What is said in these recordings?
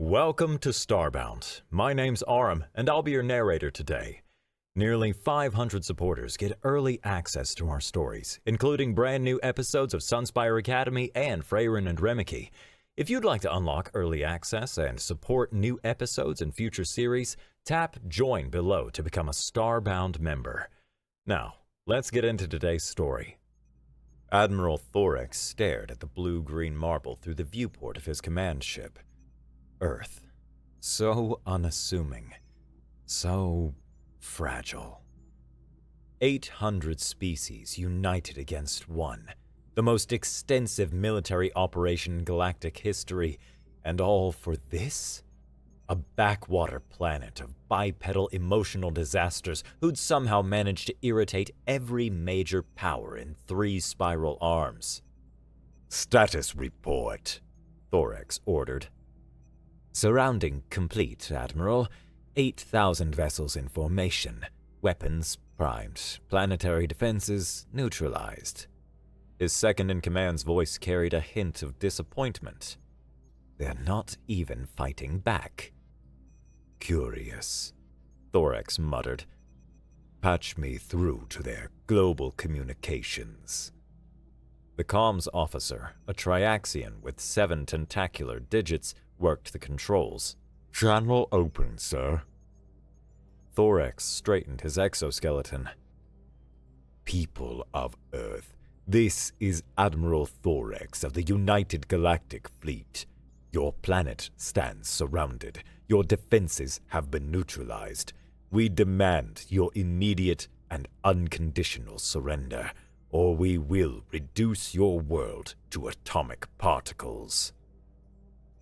Welcome to Starbound. My name's Aram, and I'll be your narrator today. Nearly 500 supporters get early access to our stories, including brand new episodes of Sunspire Academy and Freyrin and Remike. If you'd like to unlock early access and support new episodes and future series, tap Join below to become a Starbound member. Now, let's get into today's story. Admiral Thorex stared at the blue-green marble through the viewport of his command ship. Earth. So unassuming. So fragile. 800 species united against one. The most extensive military operation in galactic history. And all for this? A backwater planet of bipedal emotional disasters who'd somehow managed to irritate every major power in 3 spiral arms. "Status report," Thorex ordered. "Surrounding complete, Admiral. 8,000 vessels in formation. Weapons primed. Planetary defenses neutralized." His second-in-command's voice carried a hint of disappointment. "They're not even fighting back." "Curious," Thorex muttered. "Patch me through to their global communications." The comms officer, a Triaxian with 7 tentacular digits, worked the controls. "Channel open, sir." Thorex straightened his exoskeleton. "People of Earth, this is Admiral Thorex of the United Galactic Fleet. Your planet stands surrounded. Your defenses have been neutralized. We demand your immediate and unconditional surrender, or we will reduce your world to atomic particles."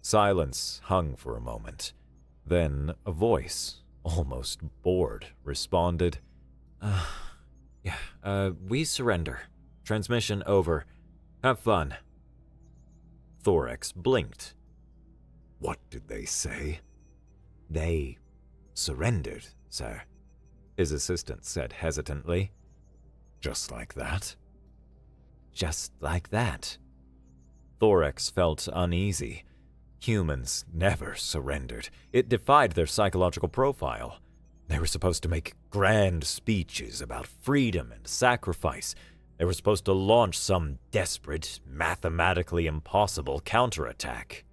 Silence hung for a moment. Then a voice, almost bored, responded, We surrender. Transmission over. Have fun." Thorex blinked. "What did they say?" "They surrendered, sir," his assistant said hesitantly. "Just like that?" "Just like that." Thorex felt uneasy. Humans never surrendered. It defied their psychological profile. They were supposed to make grand speeches about freedom and sacrifice. They were supposed to launch some desperate, mathematically impossible counterattack.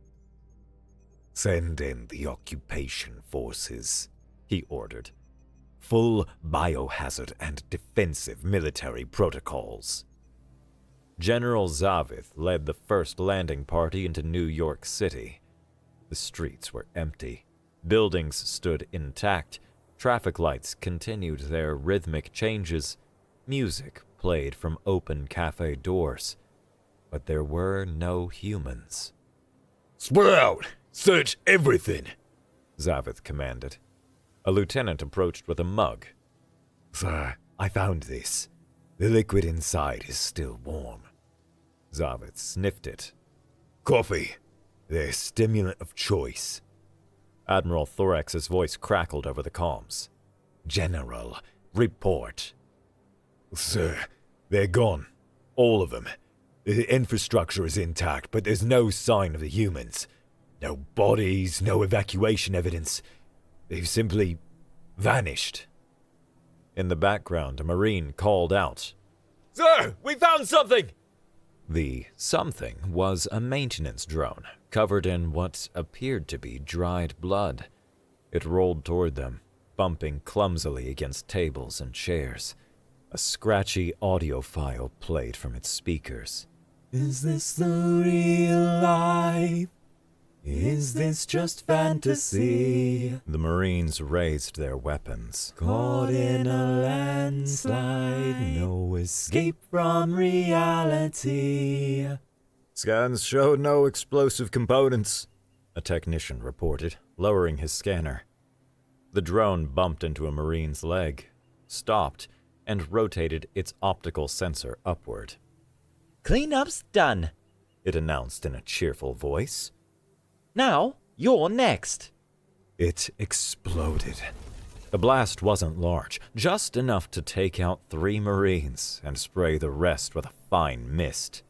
"Send in the occupation forces," he ordered. "Full biohazard and defensive military protocols." General Zavith led the first landing party into New York City. The streets were empty. Buildings stood intact. Traffic lights continued their rhythmic changes. Music played from open cafe doors. But there were no humans. "Spread out! Search everything!" Zavith commanded. A lieutenant approached with a mug. "Sir, I found this. The liquid inside is still warm." Zavith sniffed it. "Coffee. Their stimulant of choice." Admiral Thorex's voice crackled over the comms. "General, report." "Sir, they're gone. All of them. The infrastructure is intact, but there's no sign of the humans. No bodies, no evacuation evidence. They've simply vanished." In the background, a Marine called out, "Sir, we found something!" The something was a maintenance drone, covered in what appeared to be dried blood. It rolled toward them, bumping clumsily against tables and chairs. A scratchy audio file played from its speakers. "Is this the real life? Is this just fantasy?" The Marines raised their weapons. "Caught in a landslide, no escape from reality." "Scans show no explosive components," a technician reported, lowering his scanner. The drone bumped into a Marine's leg, stopped, and rotated its optical sensor upward. "Cleanup's done," it announced in a cheerful voice. "Now, you're next." It exploded. The blast wasn't large, just enough to take out 3 Marines and spray the rest with a fine mist.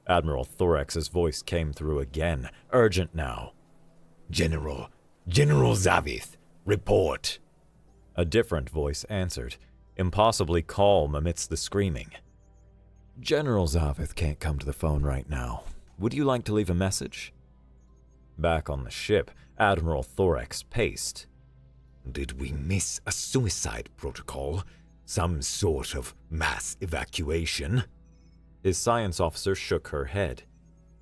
Admiral Thorex's voice came through again, urgent now. General Zavith, report. A different voice answered, impossibly calm amidst the screaming. General Zavith can't come to the phone right now. Would you like to leave a message? Back on the ship, Admiral Thorax paced. Did we miss a suicide protocol? Some sort of mass evacuation? His science officer shook her head.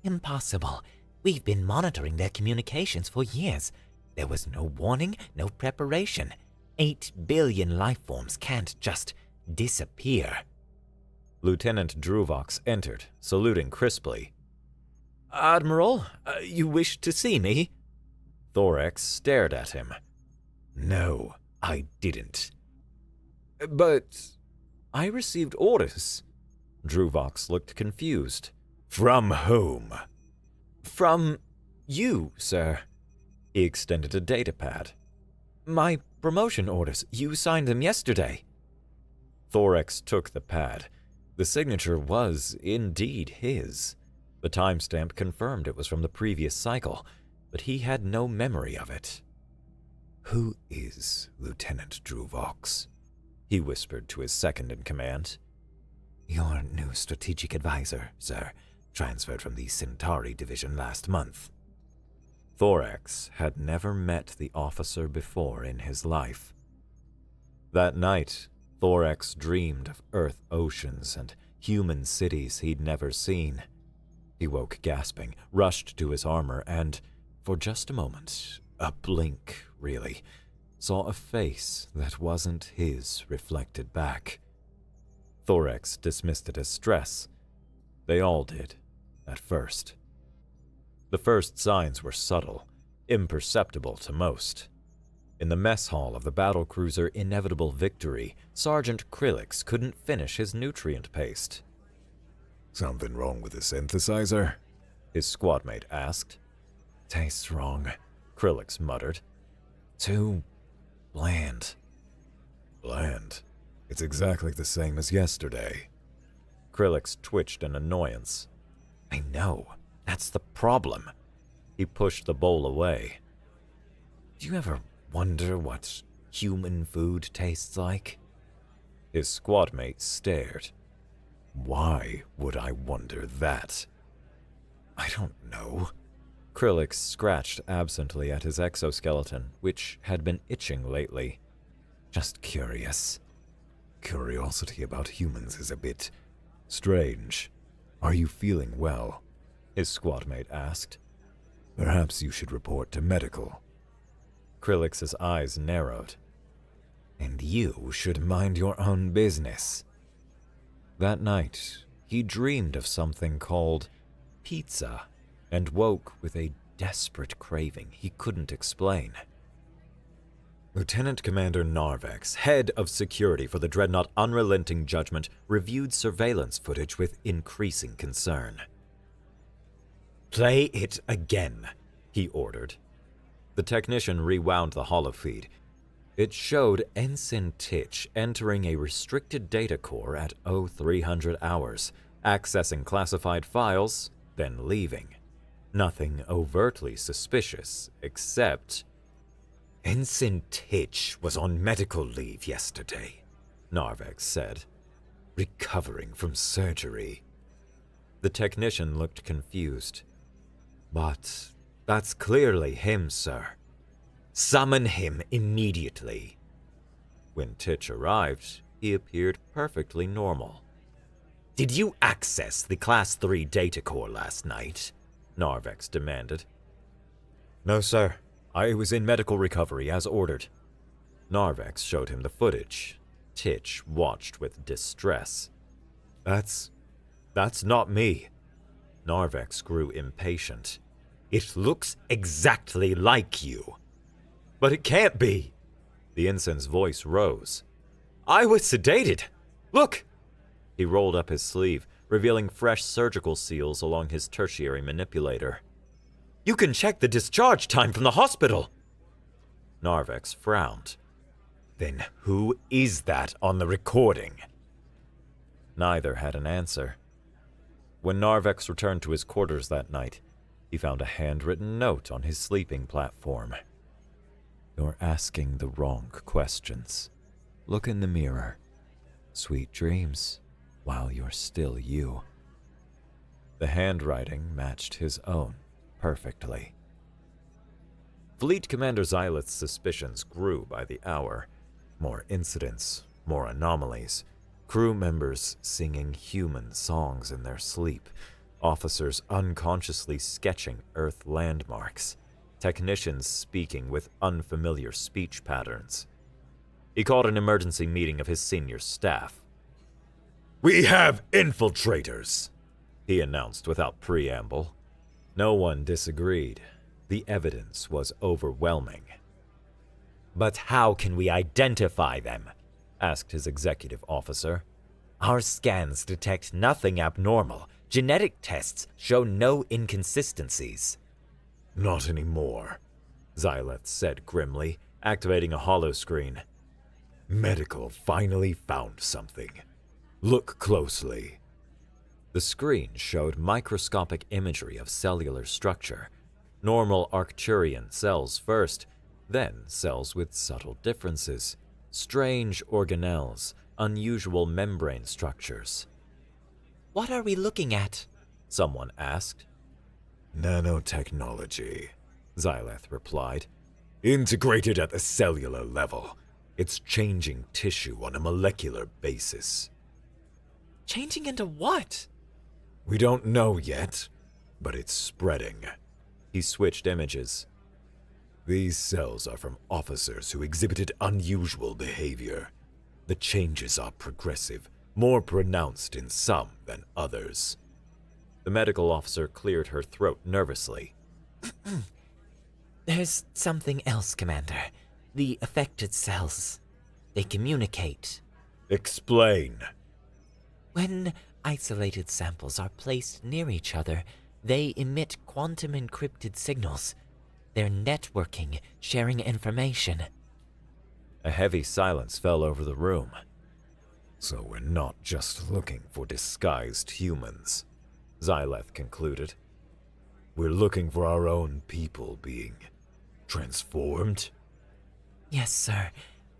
Impossible. We've been monitoring their communications for years. There was no warning, no preparation. 8 billion life forms can't just disappear. Lieutenant Druvox entered, saluting crisply. Admiral, you wished to see me? Thorax stared at him. No, I didn't. But I received orders. Druvox looked confused. From whom? From you, sir. He extended a datapad. My promotion orders. You signed them yesterday. Thorax took the pad. The signature was indeed his. The timestamp confirmed it was from the previous cycle, but he had no memory of it. Who is Lieutenant Druvox? He whispered to his second-in-command. Your new strategic advisor, sir, transferred from the Centauri division last month. Thorax had never met the officer before in his life. That night, Thorax dreamed of Earth oceans and human cities he'd never seen. He woke gasping, rushed to his armor, and, for just a moment, a blink, really, saw a face that wasn't his reflected back. Thorax dismissed it as stress. They all did, at first. The first signs were subtle, imperceptible to most. In the mess hall of the battlecruiser Inevitable Victory, Sergeant Krillix couldn't finish his nutrient paste. Something wrong with the synthesizer? His squadmate asked. Tastes wrong, Krillix muttered. Too bland. Bland? It's exactly the same as yesterday. Krillix twitched in annoyance. I know. That's the problem. He pushed the bowl away. Do you ever wonder what human food tastes like? His squadmate stared. Why would I wonder that? I don't know. Krillix scratched absently at his exoskeleton, which had been itching lately. Just curious. Curiosity about humans is a bit strange. Are you feeling well? His squadmate asked. Perhaps you should report to medical. Krillix's eyes narrowed. And you should mind your own business. That night, he dreamed of something called pizza and woke with a desperate craving he couldn't explain. Lieutenant Commander Narvex, head of security for the dreadnought Unrelenting Judgment, reviewed surveillance footage with increasing concern. Play it again, he ordered. The technician rewound the holofeed. It showed Ensign Titch entering a restricted data core at 0300 hours, accessing classified files, then leaving. Nothing overtly suspicious, except... Ensign Titch was on medical leave yesterday, Narvex said. Recovering from surgery. The technician looked confused. But that's clearly him, sir. Summon him immediately. When Titch arrived, he appeared perfectly normal. Did you access the Class 3 data core last night? Narvex demanded. No, sir. I was in medical recovery as ordered. Narvex showed him the footage. Titch watched with distress. That's not me. Narvex grew impatient. It looks exactly like you. But it can't be. The ensign's voice rose. I was sedated. Look! He rolled up his sleeve, revealing fresh surgical seals along his tertiary manipulator. You can check the discharge time from the hospital. Narvex frowned. Then who is that on the recording? Neither had an answer. When Narvex returned to his quarters that night, He found a handwritten note on his sleeping platform. You're asking the wrong questions. Look in the mirror. Sweet dreams while you're still you. The handwriting matched his own perfectly. Fleet Commander Xyleth's suspicions grew by the hour. More incidents, more anomalies, crew members singing human songs in their sleep, officers unconsciously sketching Earth landmarks, technicians speaking with unfamiliar speech patterns. He called an emergency meeting of his senior staff. We have infiltrators, he announced without preamble. No one disagreed. The evidence was overwhelming. But how can we identify them? Asked his executive officer. Our scans detect nothing abnormal. Genetic tests show no inconsistencies. Not anymore, Xyleth said grimly, activating a holoscreen. Medical finally found something. Look closely. The screen showed microscopic imagery of cellular structure. Normal Arcturian cells first, then cells with subtle differences, strange organelles, unusual membrane structures. What are we looking at? Someone asked. Nanotechnology, Xyleth replied. Integrated at the cellular level. It's changing tissue on a molecular basis. Changing into what? We don't know yet, but it's spreading. He switched images. These cells are from officers who exhibited unusual behavior. The changes are progressive, more pronounced in some than others. The medical officer cleared her throat nervously. There's something else, Commander. The affected cells. They communicate. Explain. When isolated samples are placed near each other, they emit quantum encrypted signals. They're networking, sharing information. A heavy silence fell over the room. So we're not just looking for disguised humans, Xyleth concluded. We're looking for our own people being transformed? Yes, sir.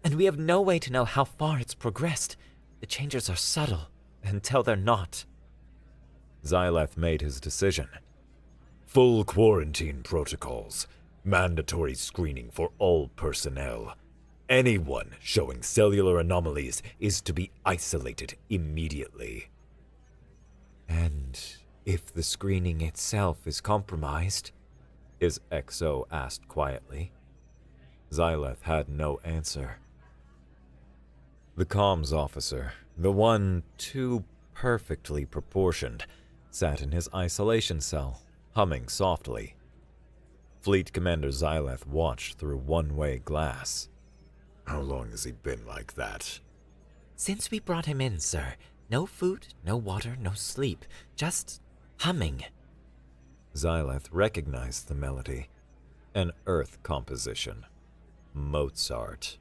And we have no way to know how far it's progressed. The changes are subtle, until they're not. Xyleth made his decision. Full quarantine protocols. Mandatory screening for all personnel. Anyone showing cellular anomalies is to be isolated immediately. And if the screening itself is compromised? His XO asked quietly. Xyleth had no answer. The comms officer, the one too perfectly proportioned, sat in his isolation cell, humming softly. Fleet Commander Xyleth watched through one-way glass. How long has he been like that? Since we brought him in, sir. No food, no water, no sleep. Just humming. Xyleth recognized the melody. An Earth composition. Mozart.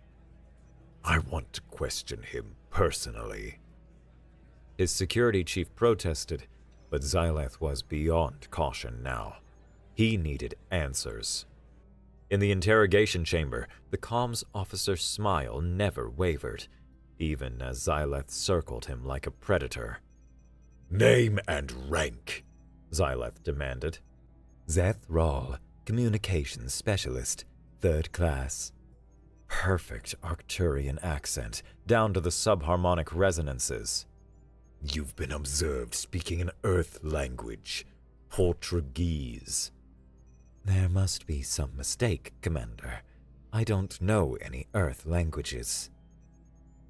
I want to question him personally. His security chief protested, but Xyleth was beyond caution now. He needed answers. In the interrogation chamber, the comms officer's smile never wavered, even as Xyleth circled him like a predator. Name and rank, Xyleth demanded. Zeth Rawl, Communications Specialist, 3rd Class. Perfect Arcturian accent, down to the subharmonic resonances. You've been observed speaking an Earth language, Portuguese. There must be some mistake, Commander. I don't know any Earth languages.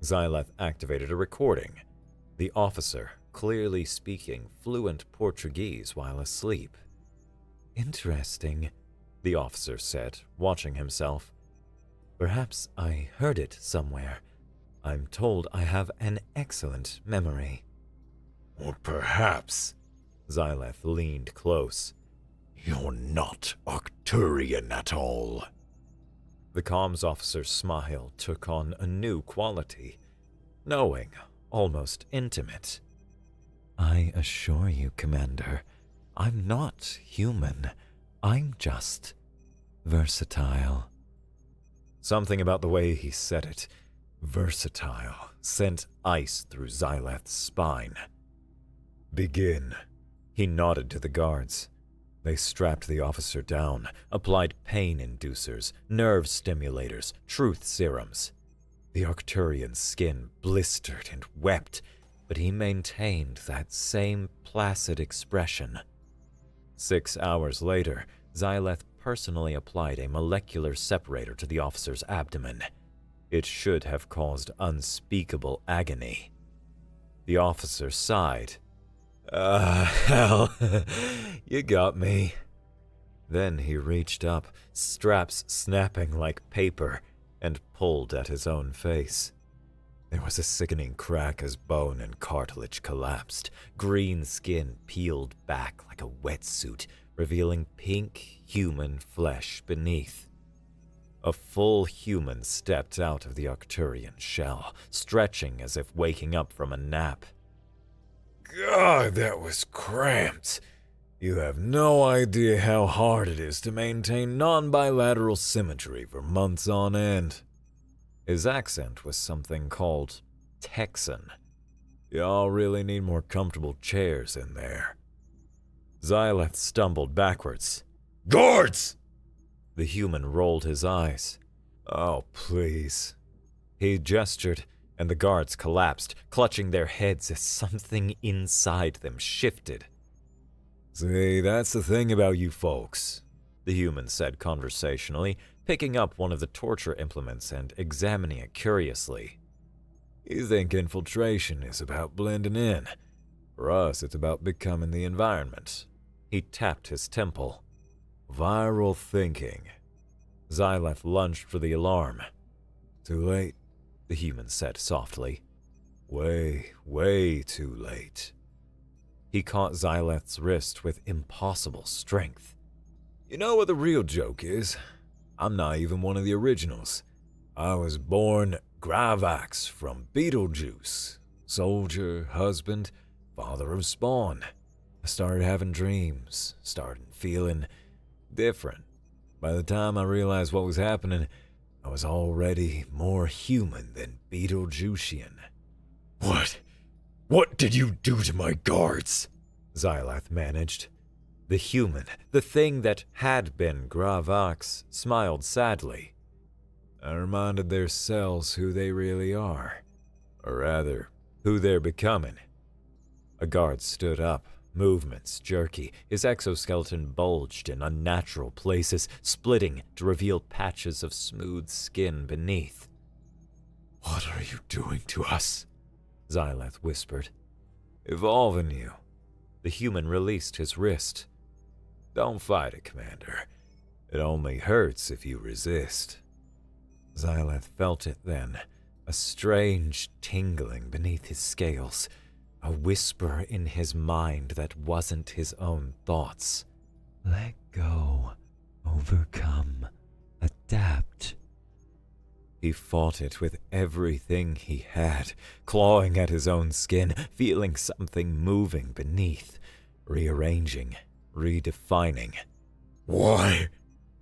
Xyleth activated a recording. The officer clearly speaking fluent Portuguese while asleep. Interesting, the officer said, watching himself. Perhaps I heard it somewhere. I'm told I have an excellent memory. Or perhaps, Xyleth leaned close. You're not Arcturian at all. The comms officer's smile took on a new quality, knowing, almost intimate. I assure you, Commander, I'm not human. I'm just versatile. Something about the way he said it, versatile, sent ice through Xyleth's spine. Begin. He nodded to the guards. They strapped the officer down, applied pain inducers, nerve stimulators, truth serums. The Arcturian's skin blistered and wept, but he maintained that same placid expression. 6 hours later, Xyleth personally applied a molecular separator to the officer's abdomen. It should have caused unspeakable agony. The officer sighed. Hell, you got me. Then he reached up, straps snapping like paper, and pulled at his own face. There was a sickening crack as bone and cartilage collapsed. Green skin peeled back like a wetsuit, revealing pink human flesh beneath. A full human stepped out of the Arcturian shell, stretching as if waking up from a nap. God, that was cramped. You have no idea how hard it is to maintain non-bilateral symmetry for months on end. His accent was something called Texan. Y'all really need more comfortable chairs in there. Xyleth stumbled backwards. Guards! The human rolled his eyes. Oh, please. He gestured, and the guards collapsed, clutching their heads as something inside them shifted. See, that's the thing about you folks, the human said conversationally, picking up one of the torture implements and examining it curiously. You think infiltration is about blending in. For us, it's about becoming the environment. He tapped his temple. Viral thinking. Xyleth lunged for the alarm. Too late, the human said softly. Way, way too late. He caught Xyleth's wrist with impossible strength. You know what the real joke is? I'm not even one of the originals. I was born Gravax from Beetlejuice. Soldier, husband, father of Spawn. I started having dreams, started feeling different. By the time I realized what was happening, I was already more human than Beetlejuician. What did you do to my guards? Xyleth managed. The human, the thing that had been Gravax, smiled sadly. I reminded their cells who they really are. Or rather, who they're becoming. A guard stood up, movements jerky. His exoskeleton bulged in unnatural places, splitting to reveal patches of smooth skin beneath. What are you doing to us? Xyleth whispered. Evolving you. The human released his wrist. Don't fight it, Commander. It only hurts if you resist. Xyleth felt it then, a strange tingling beneath his scales, a whisper in his mind that wasn't his own thoughts. Let go, overcome, adapt. He fought it with everything he had, clawing at his own skin, feeling something moving beneath, rearranging, redefining. Why?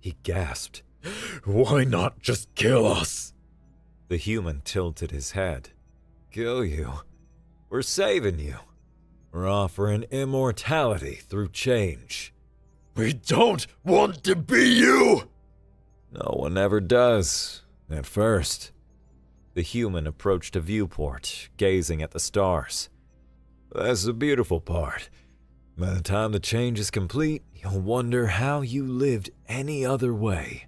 He gasped. Why not just kill us? The human tilted his head. Kill you? We're saving you. We're offering immortality through change. We don't want to be you! No one ever does, at first. The human approached a viewport, gazing at the stars. That's the beautiful part. By the time the change is complete, you'll wonder how you lived any other way.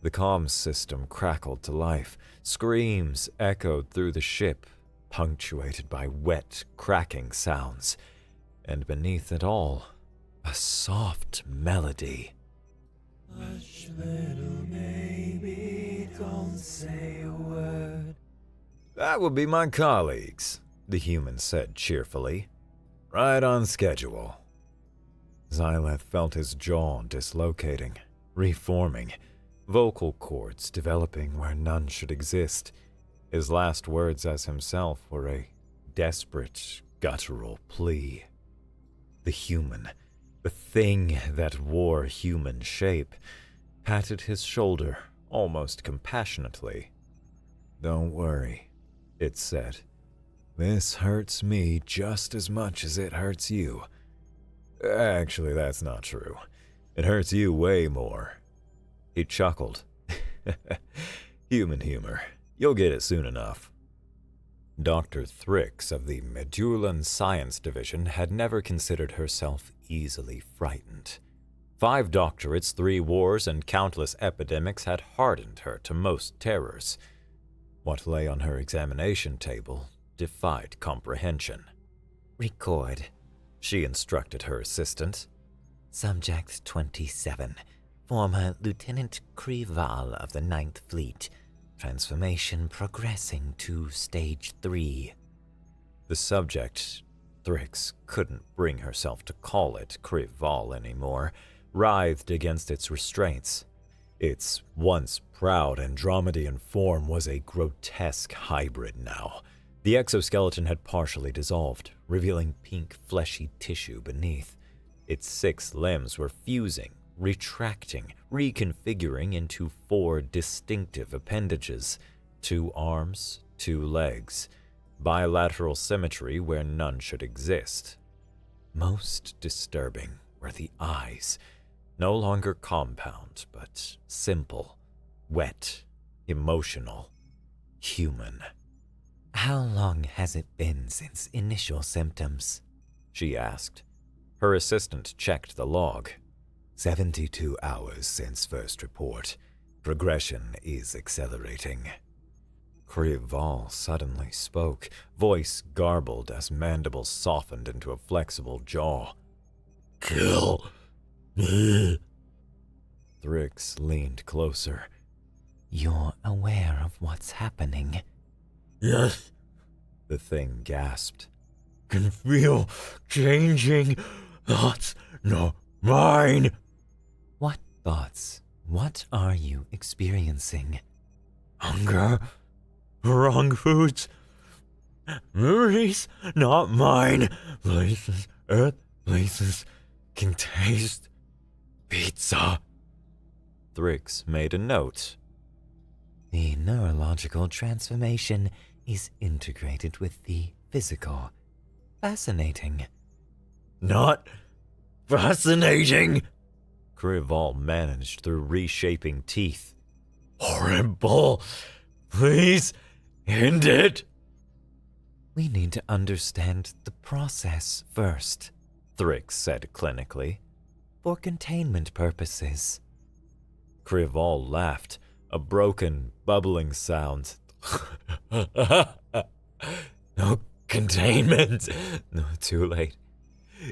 The comms system crackled to life. Screams echoed through the ship, punctuated by wet, cracking sounds. And beneath it all, a soft melody. Hush, little baby, don't say a word. That would be my colleagues, the human said cheerfully. Right on schedule. Xyleth felt his jaw dislocating, reforming, vocal cords developing where none should exist. His last words as himself were a desperate, guttural plea. The human, The thing that wore human shape patted his shoulder almost compassionately. Don't worry, it said. This hurts me just as much as it hurts you. Actually, that's not true. It hurts you way more. He chuckled. Human humor. You'll get it soon enough. Dr. Thrix of the Medulan Science Division had never considered herself easily frightened. 5 doctorates, 3 wars, and countless epidemics had hardened her to most terrors. What lay on her examination table defied comprehension. Record, she instructed her assistant. Subject 27, former Lieutenant Krival of the Ninth Fleet. Transformation progressing to Stage 3. The subject, Thrix couldn't bring herself to call it Krival anymore, writhed against its restraints. Its once proud Andromedan form was a grotesque hybrid now. The exoskeleton had partially dissolved, revealing pink fleshy tissue beneath. Its 6 limbs were fusing, retracting, reconfiguring into 4 distinctive appendages: 2 arms, 2 legs, bilateral symmetry where none should exist. Most disturbing were the eyes, no longer compound, but simple, wet, emotional, human. How long has it been since initial symptoms? She asked. Her assistant checked the log. 72 hours since first report. Progression is accelerating. Krival suddenly spoke, voice garbled as mandibles softened into a flexible jaw. Kill me. Thrix leaned closer. You're aware of what's happening? Yes, the thing gasped. Can feel changing thoughts, not mine. What thoughts? What are you experiencing? Hunger, wrong foods, memories, not mine. Places, earth, places, can taste. Pizza. Thrix made a note. The neurological transformation is integrated with the physical. Fascinating. Not fascinating. Krival managed through reshaping teeth. Horrible. Please end it. We need to understand the process first, Thrix said clinically. For containment purposes. Krival laughed, a broken, bubbling sound. No containment. No, too late.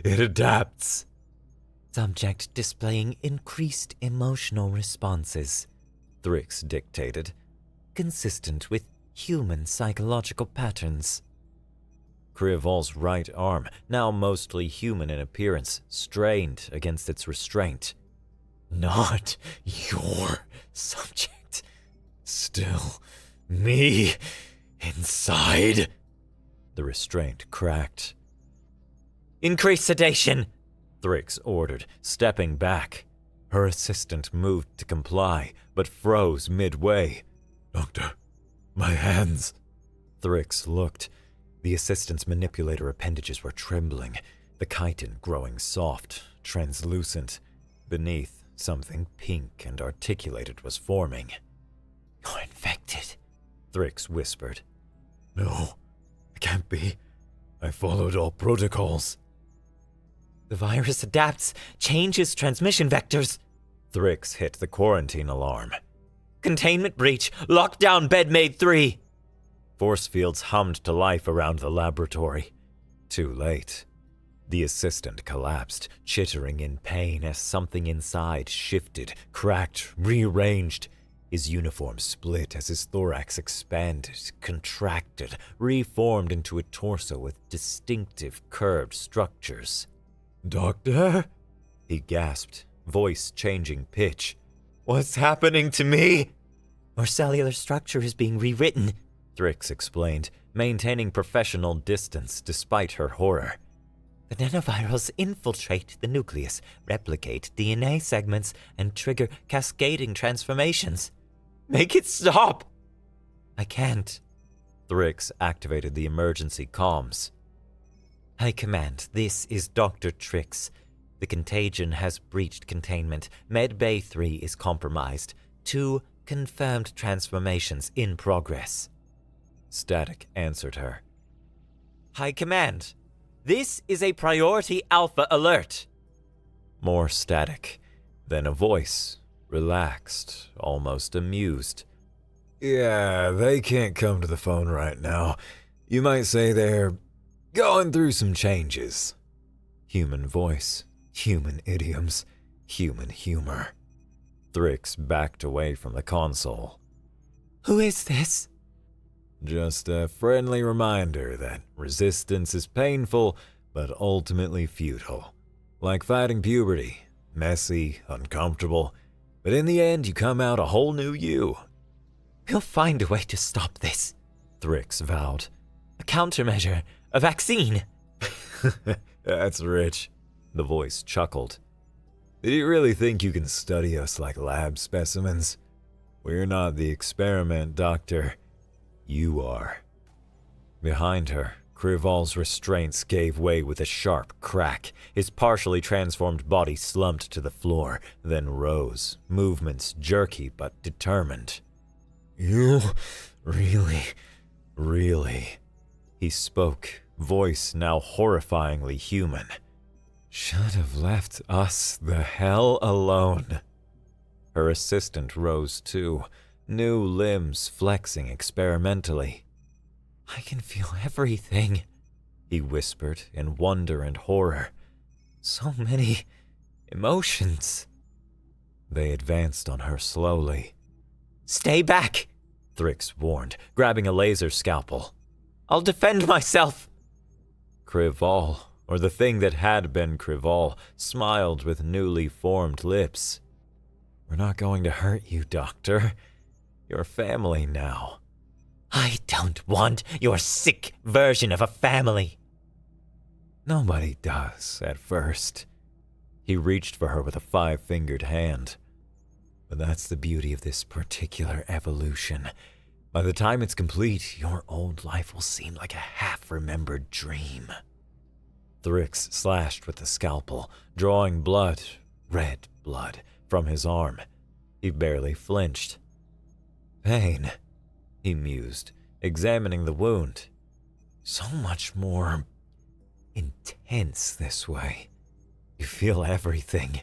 It adapts. Subject displaying increased emotional responses, Thrix dictated. Consistent with human psychological patterns. Krival's right arm, now mostly human in appearance, strained against its restraint. Not your subject. Still me inside. The restraint cracked. Increase sedation, Thrix ordered, stepping back. Her assistant moved to comply, but froze midway. Doctor, my hands. Thrix looked. The assistant's manipulator appendages were trembling, the chitin growing soft, translucent. Beneath, something pink and articulated was forming. You're infected, Thrix whispered. No, it can't be. I followed all protocols. The virus adapts, changes transmission vectors. Thrix hit the quarantine alarm. Containment breach, lockdown bedmaid 3. Force fields hummed to life around the laboratory. Too late. The assistant collapsed, chittering in pain as something inside shifted, cracked, rearranged. His uniform split as his thorax expanded, contracted, reformed into a torso with distinctive curved structures. Doctor? He gasped, voice changing pitch. What's happening to me? Our cellular structure is being rewritten, Thrix explained, maintaining professional distance despite her horror. The nanovirals infiltrate the nucleus, replicate DNA segments, and trigger cascading transformations. Make it stop! I can't. Thrix activated the emergency comms. High Command, this is Dr. Trix. The contagion has breached containment. Med Bay 3 is compromised. 2 confirmed transformations in progress. Static answered her. High Command, this is a priority alpha alert. More static, then a voice, relaxed, almost amused. Yeah, they can't come to the phone right now. You might say they're going through some changes. Human voice, human idioms, human humor. Thrix backed away from the console. Who is this? Just a friendly reminder that resistance is painful, but ultimately futile. Like fighting puberty, messy, uncomfortable, but in the end you come out a whole new you. We'll find a way to stop this, Thrix vowed. A countermeasure, a vaccine. That's rich, the voice chuckled. Did you really think you can study us like lab specimens? We're not the experiment, Doctor. You are. Behind her, Krival's restraints gave way with a sharp crack. His partially transformed body slumped to the floor, then rose, movements jerky but determined. You really, he spoke, voice now horrifyingly human. Should have left us the hell alone. Her assistant rose too, new limbs flexing experimentally. I can feel everything, he whispered in wonder and horror. So many emotions. They advanced on her slowly. Stay back, Thrix warned, grabbing a laser scalpel. I'll defend myself. Krival, or the thing that had been Krival, smiled with newly formed lips. We're not going to hurt you, Doctor. You're family now. I don't want your sick version of a family. Nobody does, at first. He reached for her with a 5-fingered hand. But that's the beauty of this particular evolution. By the time it's complete, your old life will seem like a half-remembered dream. Thrix slashed with the scalpel, drawing blood, red blood, from his arm. He barely flinched. Pain, he mused, examining the wound. So much more intense this way. You feel everything.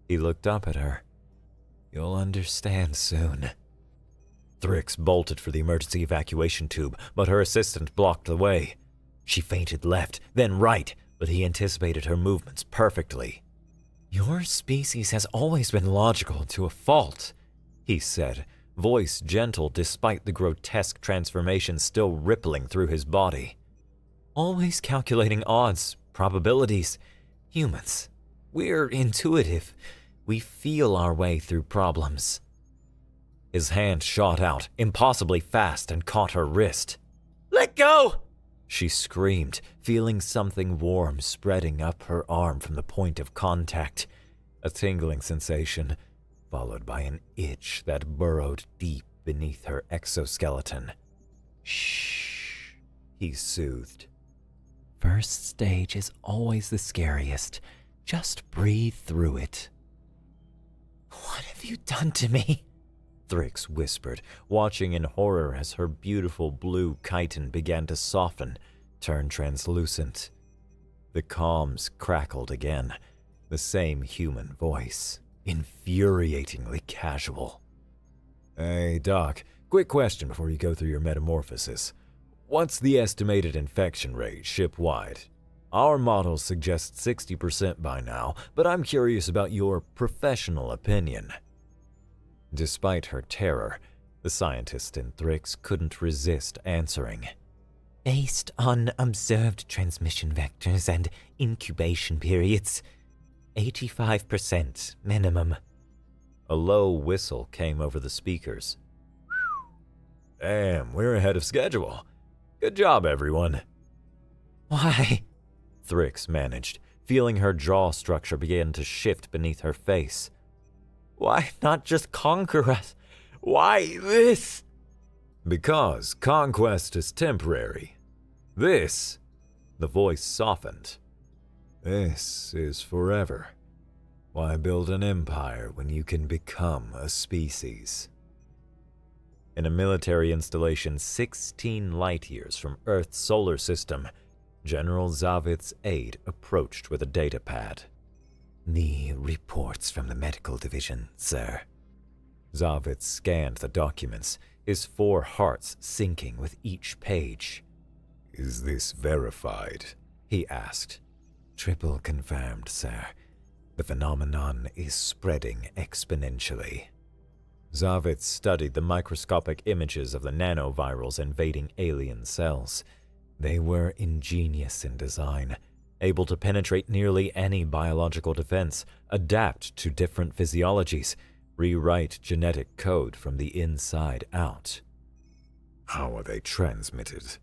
He looked up at her. You'll understand soon. Thrix bolted for the emergency evacuation tube, but her assistant blocked the way. She feinted left, then right, but he anticipated her movements perfectly. Your species has always been logical to a fault, he said, voice gentle despite the grotesque transformation still rippling through his body. Always calculating odds, probabilities. Humans, we're intuitive. We feel our way through problems. His hand shot out, impossibly fast, and caught her wrist. Let go! She screamed, feeling something warm spreading up her arm from the point of contact. A tingling sensation, followed by an itch that burrowed deep beneath her exoskeleton. Shh, he soothed. First stage is always the scariest. Just breathe through it. What have you done to me? Thrix whispered, watching in horror as her beautiful blue chitin began to soften, turn translucent. The comms crackled again, the same human voice, infuriatingly casual. Hey, Doc, quick question before you go through your metamorphosis. What's the estimated infection rate ship-wide? Our models suggest 60% by now, but I'm curious about your professional opinion. Despite her terror, the scientist in Thrix couldn't resist answering. Based on observed transmission vectors and incubation periods, 85% minimum. A low whistle came over the speakers. Damn, we're ahead of schedule. Good job, everyone. Why? Thrix managed, feeling her jaw structure begin to shift beneath her face. Why not just conquer us? Why this? Because conquest is temporary. This, the voice softened. This is forever. Why build an empire when you can become a species? In a military installation 16 light-years from Earth's solar system, General Zavith's aide approached with a data pad. The reports from the medical division, sir. Zavith scanned the documents, his 4 hearts sinking with each page. Is this verified? He asked. Triple confirmed, sir. The phenomenon is spreading exponentially. Zavith studied the microscopic images of the nanovirals invading alien cells. They were ingenious in design, able to penetrate nearly any biological defense, adapt to different physiologies, rewrite genetic code from the inside out. How are they transmitted?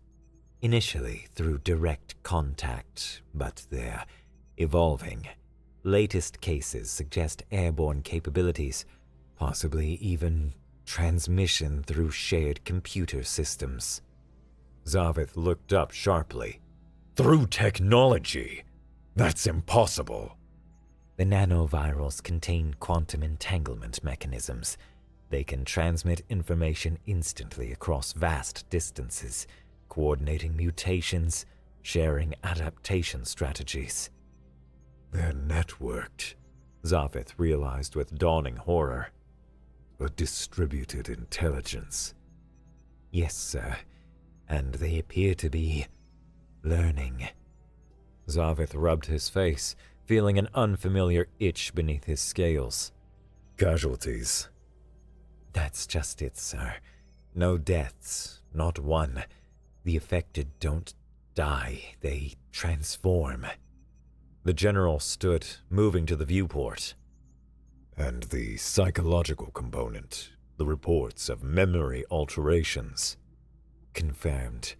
Initially through direct contact, but they're evolving. Latest cases suggest airborne capabilities, possibly even transmission through shared computer systems. Zavith looked up sharply. Through technology? That's impossible. The nanovirals contain quantum entanglement mechanisms. They can transmit information instantly across vast distances, coordinating mutations, sharing adaptation strategies. They're networked, Zavith realized with dawning horror. A distributed intelligence. Yes, sir. And they appear to be learning. Zavith rubbed his face, feeling an unfamiliar itch beneath his scales. Casualties? That's just it, sir. No deaths, not one. The affected don't die, they transform. The general stood, moving to the viewport. And the psychological component, the reports of memory alterations. Confirmed.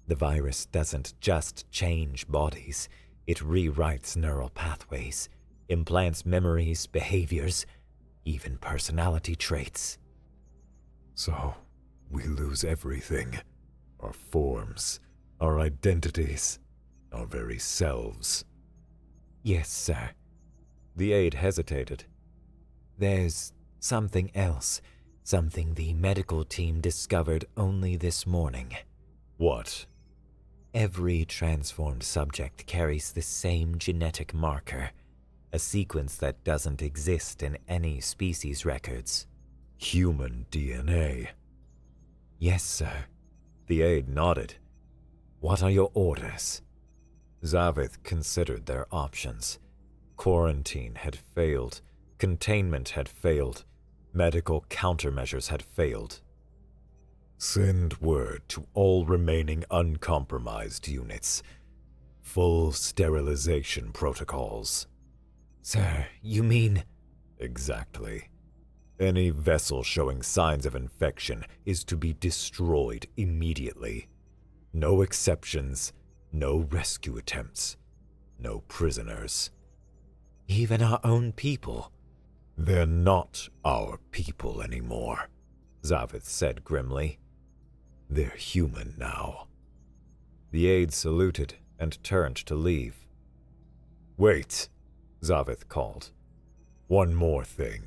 The virus doesn't just change bodies, it rewrites neural pathways, implants memories, behaviors, even personality traits. So, we lose everything. Our forms, our identities, our very selves. Yes, sir. The aide hesitated. There's something else, something the medical team discovered only this morning. What? Every transformed subject carries the same genetic marker, a sequence that doesn't exist in any species records. Human DNA. Yes, sir. The aide nodded. What are your orders? Zavith considered their options. Quarantine had failed. Containment had failed. Medical countermeasures had failed. Send word to all remaining uncompromised units. Full sterilization protocols. Sir, you mean... Exactly. Any vessel showing signs of infection is to be destroyed immediately. No exceptions, no rescue attempts, no prisoners. Even our own people? They're not our people anymore, Zavith said grimly. They're human now. The aide saluted and turned to leave. Wait, Zavith called. One more thing.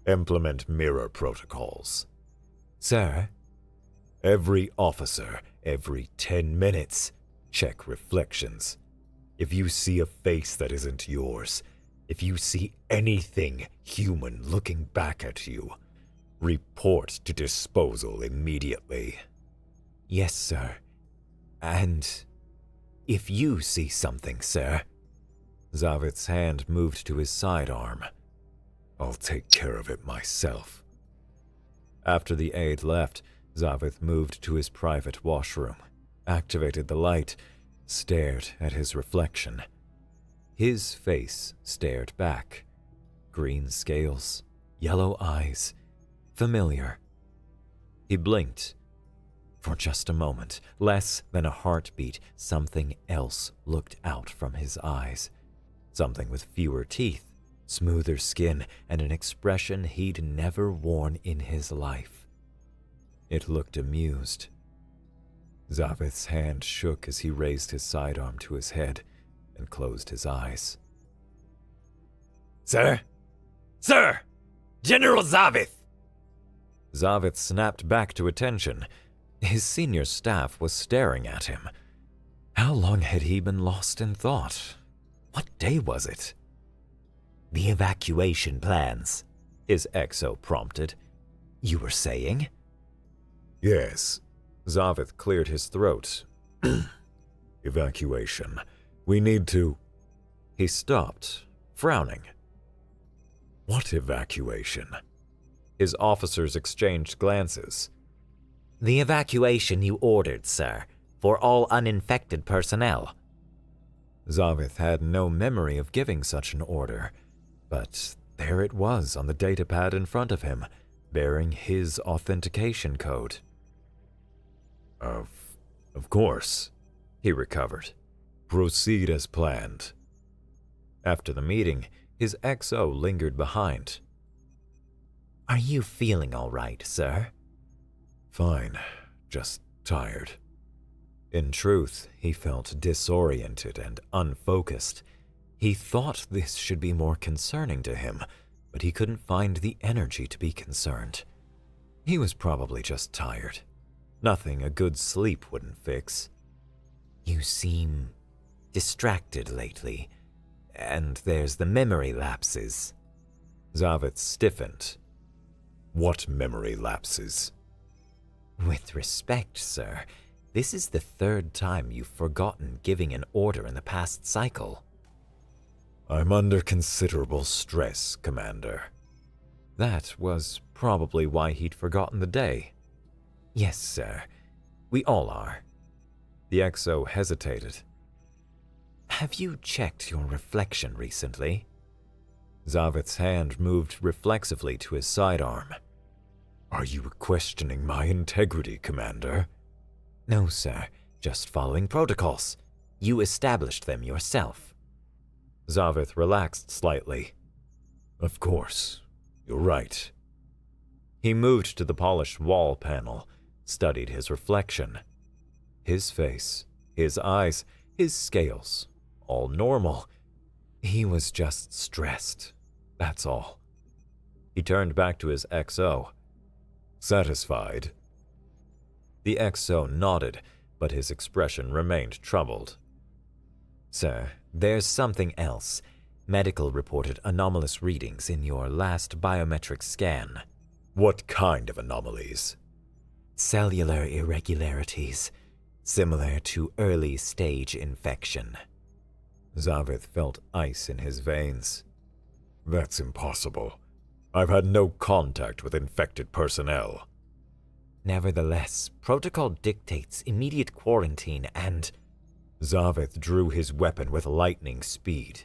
Implement mirror protocols. Sir? Every officer, every 10 minutes, check reflections. If you see a face that isn't yours, if you see anything human looking back at you, report to disposal immediately. Yes, sir. And if you see something, sir... Zavith's hand moved to his sidearm. I'll take care of it myself. After the aide left, Zavith moved to his private washroom, activated the light, stared at his reflection. His face stared back. Green scales, yellow eyes, familiar. He blinked. For just a moment, less than a heartbeat, something else looked out from his eyes. Something with fewer teeth, smoother skin, and an expression he'd never worn in his life. It looked amused. Zavith's hand shook as he raised his sidearm to his head and closed his eyes. Sir? Sir! General Zavith! Zavith snapped back to attention. His senior staff was staring at him. How long had he been lost in thought? What day was it? The evacuation plans, his XO prompted. You were saying? Yes. Zavith cleared his throat. Evacuation. We need to... He stopped, frowning. What evacuation? His officers exchanged glances. The evacuation you ordered, sir, for all uninfected personnel. Zavith had no memory of giving such an order, but there it was on the datapad in front of him, bearing his authentication code. Of course, he recovered. Proceed as planned. After the meeting, his XO lingered behind. Are you feeling all right, sir? Fine, just tired. In truth, he felt disoriented and unfocused. He thought this should be more concerning to him, but he couldn't find the energy to be concerned. He was probably just tired. Nothing a good sleep wouldn't fix. You seem distracted lately, and there's the memory lapses. Zavith stiffened. What memory lapses? With respect, sir, this is the third time you've forgotten giving an order in the past cycle. I'm under considerable stress, Commander. That was probably why he'd forgotten the day. Yes, sir. We all are. The XO hesitated. Have you checked your reflection recently? Zavith's hand moved reflexively to his sidearm. Are you questioning my integrity, Commander? No, sir. Just following protocols. You established them yourself. Zavith relaxed slightly. Of course. You're right. He moved to the polished wall panel, studied his reflection. His face, his eyes, his scales, all normal. He was just stressed, that's all. He turned back to his XO. Satisfied? The XO nodded, but his expression remained troubled. Sir, there's something else. Medical reported anomalous readings in your last biometric scan. What kind of anomalies? Cellular irregularities, similar to early-stage infection. Zavith felt ice in his veins. That's impossible. I've had no contact with infected personnel. Nevertheless, protocol dictates immediate quarantine and... Zavith drew his weapon with lightning speed.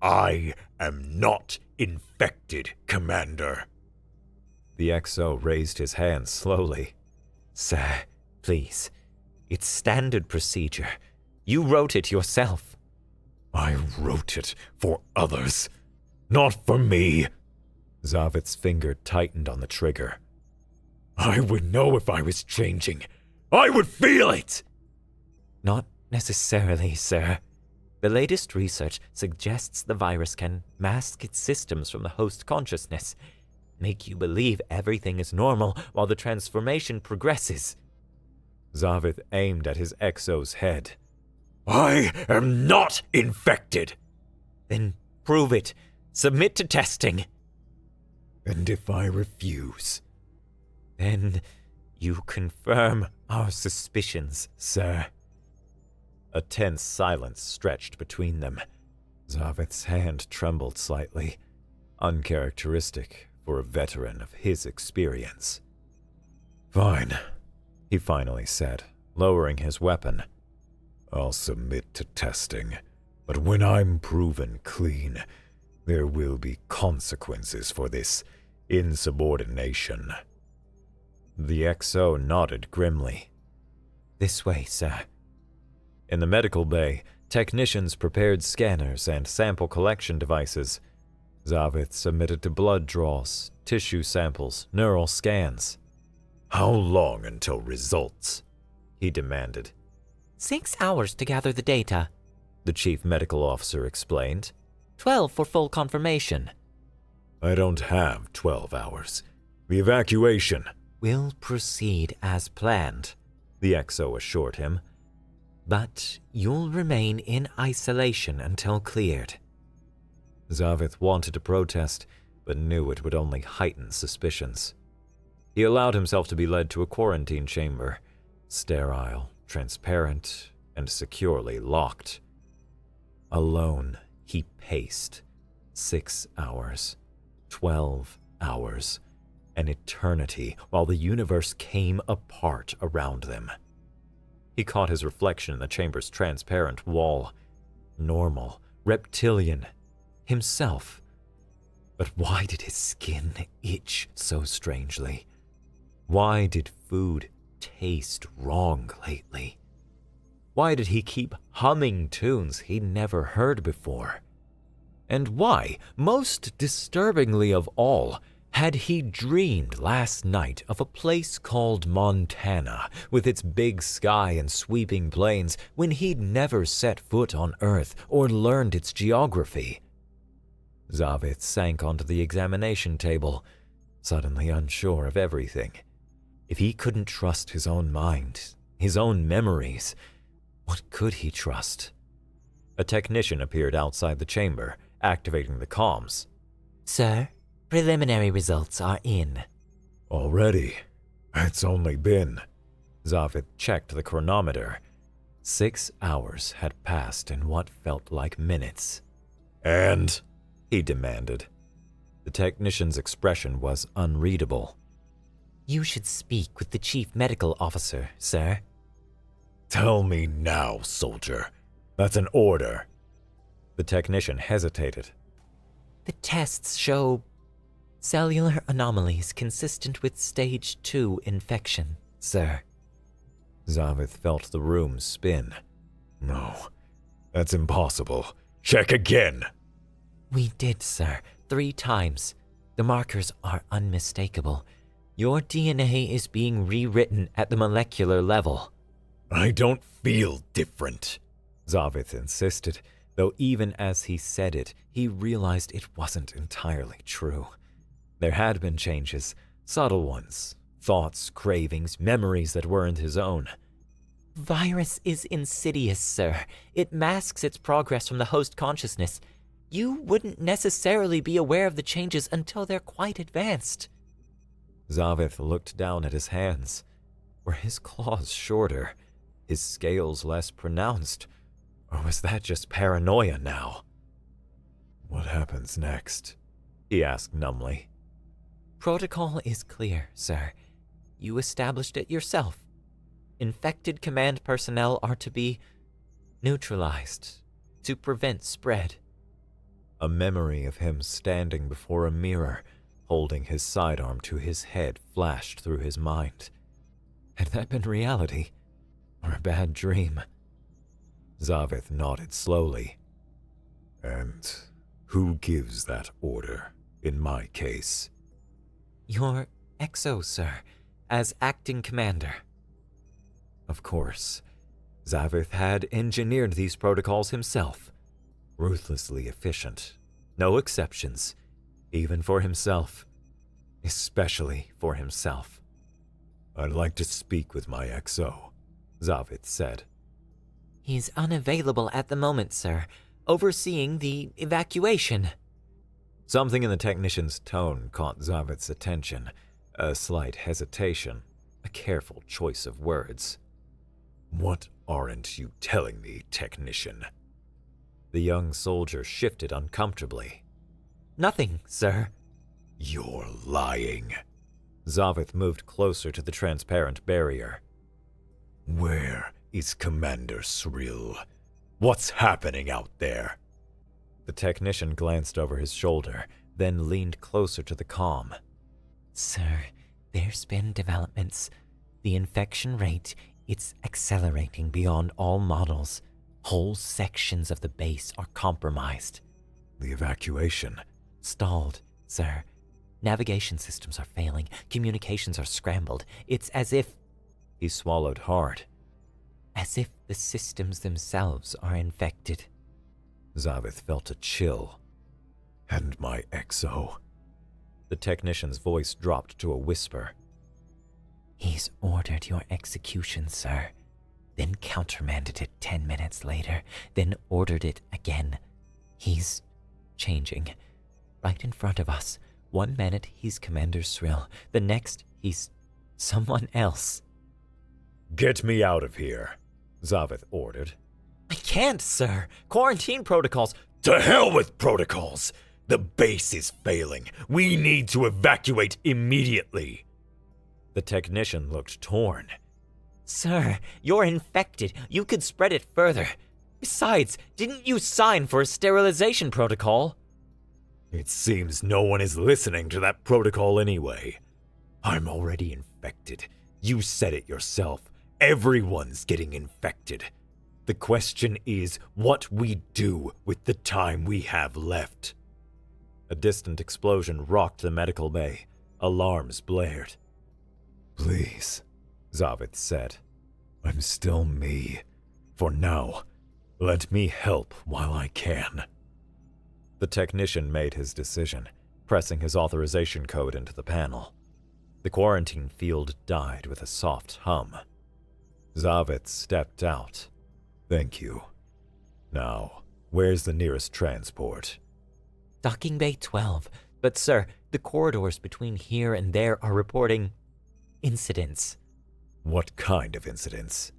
I am not infected, Commander. The XO raised his hand slowly. Sir, please. It's standard procedure. You wrote it yourself. I wrote it for others, not for me. Zavith's finger tightened on the trigger. I would know if I was changing. I would feel it! Not necessarily, sir. The latest research suggests the virus can mask its systems from the host consciousness, make you believe everything is normal while the transformation progresses. Zavith aimed at his XO's head. I am not infected! Then prove it. Submit to testing. And if I refuse? Then you confirm our suspicions, sir. A tense silence stretched between them. Zavith's hand trembled slightly, uncharacteristic for a veteran of his experience. Fine, he finally said, lowering his weapon. I'll submit to testing, but when I'm proven clean, there will be consequences for this insubordination. The XO nodded grimly. This way, sir. In the medical bay, technicians prepared scanners and sample collection devices. Zavith submitted to blood draws, tissue samples, neural scans. How long until results? He demanded. 6 hours to gather the data, The chief medical officer explained. 12 for full confirmation. I don't have 12 hours. The evacuation. We'll proceed as planned, The XO assured him. but you'll remain in isolation until cleared. Zavith wanted to protest, but knew it would only heighten suspicions. He allowed himself to be led to a quarantine chamber, sterile, transparent, and securely locked. Alone, he paced. 6 hours, 12 hours, an eternity while the universe came apart around them. He caught his reflection in the chamber's transparent wall. Normal, reptilian, himself. But why did his skin itch so strangely? Why did food taste wrong lately? Why did he keep humming tunes he'd never heard before? And why, most disturbingly of all, had he dreamed last night of a place called Montana, with its big sky and sweeping plains, when he'd never set foot on Earth or learned its geography? Zavith sank onto the examination table, suddenly unsure of everything. If he couldn't trust his own mind, his own memories, what could he trust? A technician appeared outside the chamber, activating the comms. Sir, preliminary results are in. Already? It's only been... Zavith checked the chronometer. 6 hours had passed in what felt like minutes. And? He demanded. The technician's expression was unreadable. You should speak with the chief medical officer, sir. Tell me now, soldier. That's an order. The technician hesitated. The tests show cellular anomalies consistent with stage 2 infection, sir. Zavith felt the room spin. No, that's impossible. Check again. We did, sir, 3 times. The markers are unmistakable. Your DNA is being rewritten at the molecular level. I don't feel different, Zavith insisted, though even as he said it, he realized it wasn't entirely true. There had been changes, subtle ones, thoughts, cravings, memories that weren't his own. Virus is insidious, sir. It masks its progress from the host consciousness. You wouldn't necessarily be aware of the changes until they're quite advanced. Zavith looked down at his hands. Were his claws shorter, his scales less pronounced, or was that just paranoia now? What happens next? He asked numbly. Protocol is clear, sir. You established it yourself. Infected command personnel are to be neutralized to prevent spread. A memory of him standing before a mirror, holding his sidearm to his head, flashed through his mind. Had that been reality, or a bad dream? Zavith nodded slowly. And who gives that order, in my case? Your XO, sir, as acting commander. Of course. Zavith had engineered these protocols himself. Ruthlessly efficient. No exceptions. Even for himself. Especially for himself. I'd like to speak with my XO, Zavith said. He's unavailable at the moment, sir, overseeing the evacuation. Something in the technician's tone caught Zavith's attention. A slight hesitation. A careful choice of words. What aren't you telling me, technician? The young soldier shifted uncomfortably. Nothing, sir. You're lying. Zavith moved closer to the transparent barrier. Where is Commander Srill? What's happening out there? The technician glanced over his shoulder, then leaned closer to the comm. Sir, There's been developments. The infection rate, it's accelerating beyond all models. Whole sections of the base are compromised. The evacuation. Stalled, sir. Navigation systems are failing. Communications are scrambled. It's as if... He swallowed hard. As if the systems themselves are infected. Zavith felt a chill. And my exo. The technician's voice dropped to a whisper. He's ordered your execution, sir. Then countermanded it 10 minutes later. Then ordered it again. He's changing. Right in front of us. 1 minute he's Commander Srill. The next he's someone else. Get me out of here, Zavith ordered. I can't, sir. Quarantine protocols. To hell with protocols! The base is failing. We need to evacuate immediately. The technician looked torn. Sir, you're infected. You could spread it further. Besides, didn't you sign for a sterilization protocol? It seems no one is listening to that protocol anyway. I'm already infected. You said it yourself. Everyone's getting infected. The question is what we do with the time we have left. A distant explosion rocked the medical bay. Alarms blared. Please, Zavith said. I'm still me. For now, let me help while I can. The technician made his decision, pressing his authorization code into the panel. The quarantine field died with a soft hum. Zavith stepped out. Thank you. Now, where's the nearest transport? Docking Bay 12. But sir, the corridors between here and there are reporting incidents. What kind of incidents?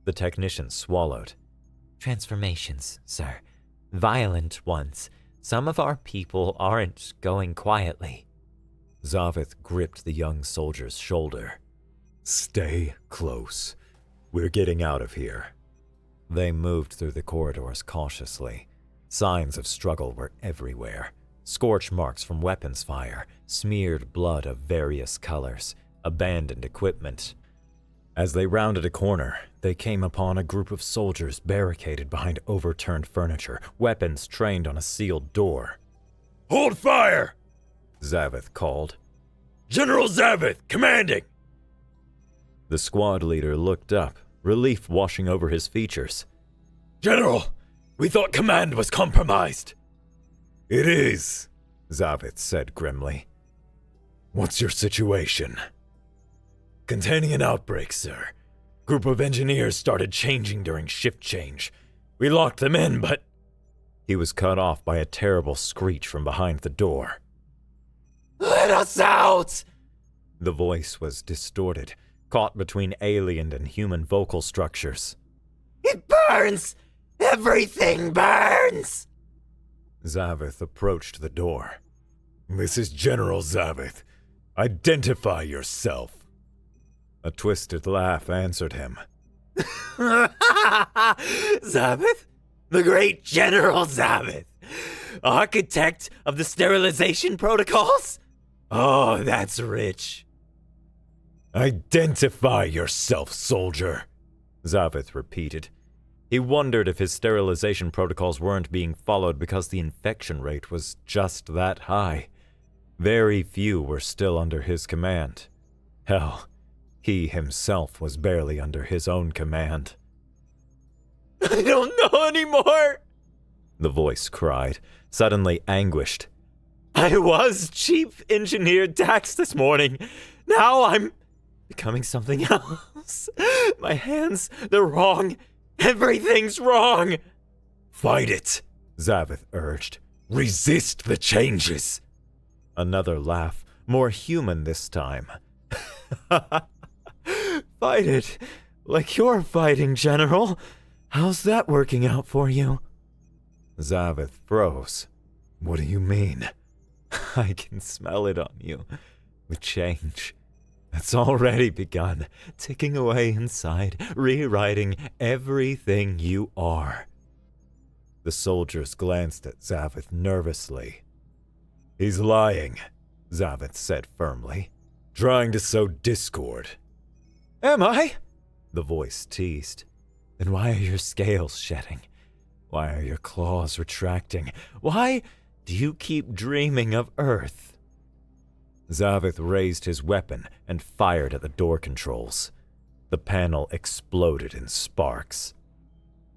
The technician swallowed. Transformations, sir. Violent ones. Some of our people aren't going quietly. Zavith gripped the young soldier's shoulder. Stay close. We're getting out of here. They moved through the corridors cautiously. Signs of struggle were everywhere. Scorch marks from weapons fire, smeared blood of various colors, abandoned equipment. As they rounded a corner, they came upon a group of soldiers barricaded behind overturned furniture, weapons trained on a sealed door. Hold fire! Zavith called. General Zavith, commanding! The squad leader looked up, relief washing over his features. General, we thought command was compromised. It is, Zavith said grimly. What's your situation? Containing an outbreak, sir. Group of engineers started changing during shift change. We locked them in, but... He was cut off by a terrible screech from behind the door. Let us out! The voice was distorted, caught between alien and human vocal structures. It burns! Everything burns! Zavith approached the door. This is General Zavith. Identify yourself. A twisted laugh answered him. Zavith? The great General Zavith? Architect of the sterilization protocols? Oh, that's rich. Identify yourself, soldier, Zavith repeated. He wondered if his sterilization protocols weren't being followed because the infection rate was just that high. Very few were still under his command. Hell, he himself was barely under his own command. I don't know anymore, the voice cried, suddenly anguished. I was Chief Engineer Dax this morning. Now I'm becoming something else. My hands, they're wrong. Everything's wrong. Fight it, Zavith urged. Resist the changes. Another laugh, more human this time. Fight it, like you're fighting, General. How's that working out for you? Zavith froze. What do you mean? I can smell it on you. The change. It's already begun, ticking away inside, rewriting everything you are. The soldiers glanced at Zavith nervously. He's lying, Zavith said firmly. Trying to sow discord. Am I? The voice teased. Then why are your scales shedding? Why are your claws retracting? Why do you keep dreaming of Earth? Zavith raised his weapon and fired at the door controls. The panel exploded in sparks.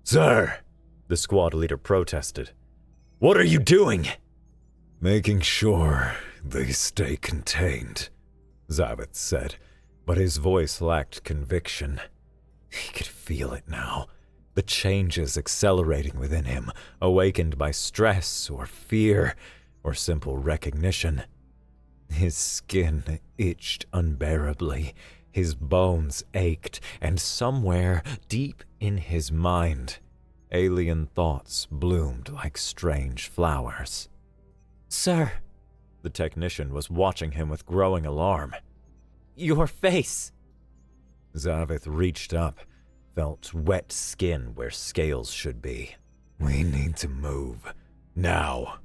Sir, the squad leader protested. What are you doing? Making sure they stay contained, Zavith said, but his voice lacked conviction. He could feel it now, the changes accelerating within him, awakened by stress or fear or simple recognition. His skin itched unbearably, his bones ached, and somewhere deep in his mind, alien thoughts bloomed like strange flowers. Sir, the technician was watching him with growing alarm. Your face! Zavith reached up, felt wet skin where scales should be. We need to move. Now.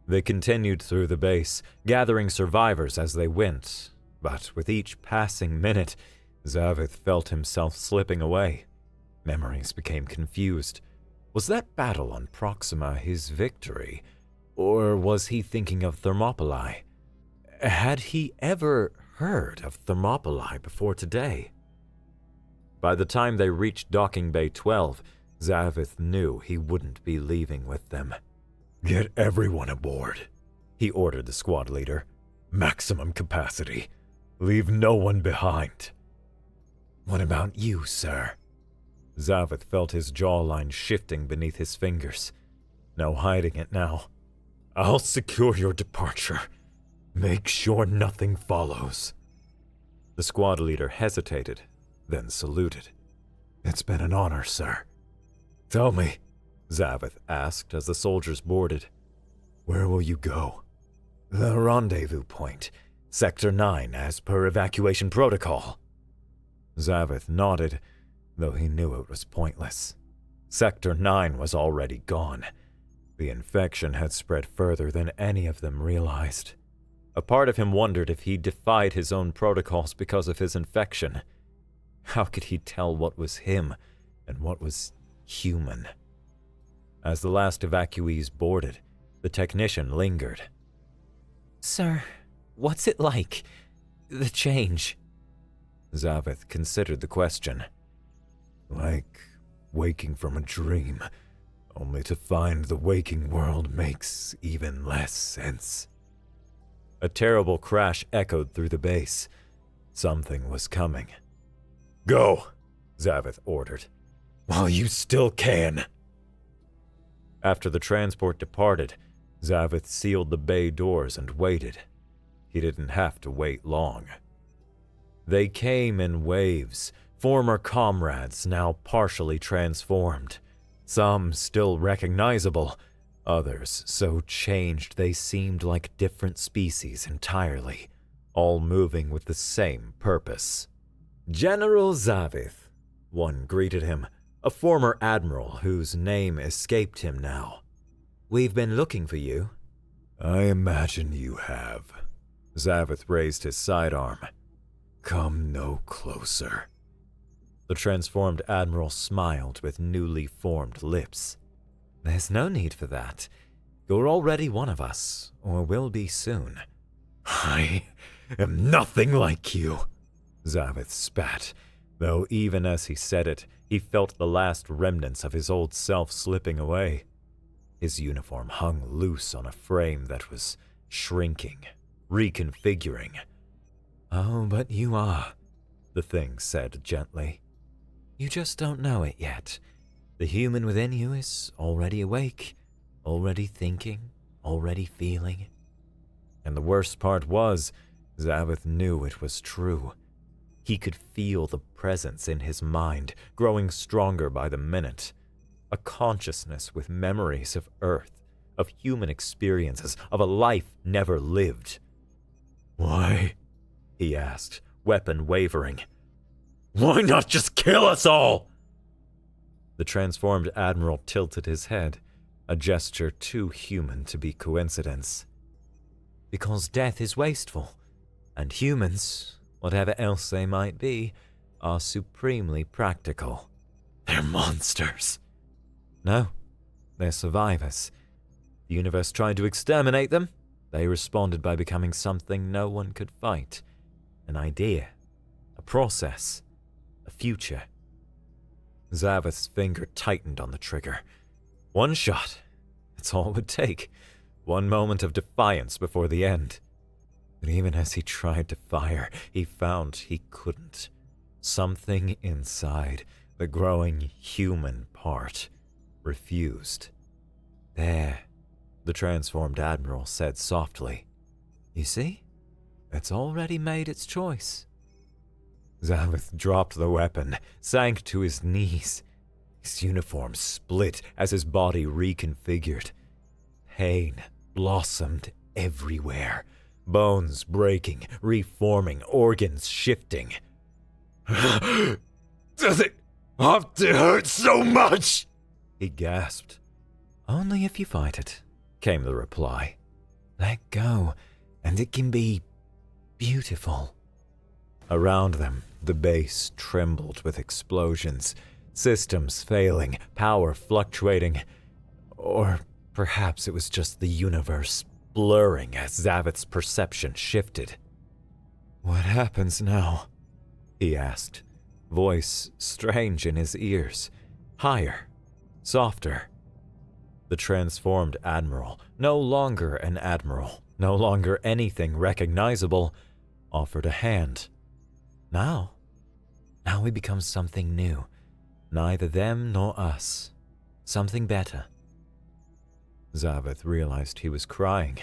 They continued through the base, gathering survivors as they went, but with each passing minute, Zavith felt himself slipping away. Memories became confused. Was that battle on Proxima his victory, or was he thinking of Thermopylae? Had he ever heard of Thermopylae before today? By the time they reached Docking Bay 12, Zavith knew he wouldn't be leaving with them. Get everyone aboard, he ordered the squad leader. Maximum capacity. Leave no one behind. What about you, sir? Zavith felt his jawline shifting beneath his fingers. No hiding it now. I'll secure your departure. Make sure nothing follows. The squad leader hesitated, then saluted. It's been an honor, sir. Tell me, Zavith asked as the soldiers boarded. Where will you go? The rendezvous point, Sector 9, as per evacuation protocol. Zavith nodded, though he knew it was pointless. Sector 9 was already gone. The infection had spread further than any of them realized. A part of him wondered if he defied his own protocols because of his infection. How could he tell what was him and what was human? As the last evacuees boarded, the technician lingered. Sir, what's it like? The change? Zavith considered the question. Like waking from a dream, only to find the waking world makes even less sense. A terrible crash echoed through the base. Something was coming. Go, Zavith ordered. While you still can. After the transport departed, Zavith sealed the bay doors and waited. He didn't have to wait long. They came in waves, former comrades now partially transformed. Some still recognizable, others so changed they seemed like different species entirely, all moving with the same purpose. General Zavith, one greeted him, a former admiral whose name escaped him now. We've been looking for you. I imagine you have. Zavith raised his sidearm. Come no closer. The transformed admiral smiled with newly formed lips. There's no need for that. You're already one of us, or will be soon. I am nothing like you, Zavith spat, though even as he said it, he felt the last remnants of his old self slipping away. His uniform hung loose on a frame that was shrinking, reconfiguring. Oh, but you are, the thing said gently. You just don't know it yet. The human within you is already awake, already thinking, already feeling. And the worst part was, Zavith knew it was true. He could feel the presence in his mind, growing stronger by the minute. A consciousness with memories of Earth, of human experiences, of a life never lived. Why? He asked, weapon wavering. Why not just kill us all? The transformed admiral tilted his head, a gesture too human to be coincidence. Because death is wasteful. And humans, whatever else they might be, are supremely practical. They're monsters. No, they're survivors. The universe tried to exterminate them. They responded by becoming something no one could fight. An idea, a process, a future. Zaveth's finger tightened on the trigger. One shot. That's all it would take. One moment of defiance before the end. But even as he tried to fire, he found he couldn't. Something inside, the growing human part, refused. There, the transformed admiral said softly. You see? It's already made its choice. Zaveth dropped the weapon, sank to his knees. His uniform split as his body reconfigured. Pain blossomed everywhere. Bones breaking, reforming, organs shifting. Does it have to hurt so much? He gasped. Only if you fight it, came the reply. Let go, and it can be beautiful. Around them, the base trembled with explosions, systems failing, power fluctuating. Or perhaps it was just the universe blurring as Zaveth's perception shifted. What happens now? He asked, voice strange in his ears, higher, softer. The transformed admiral, no longer an admiral, no longer anything recognizable, offered a hand. Now we become something new, neither them nor us, something better. Zaveth realized he was crying,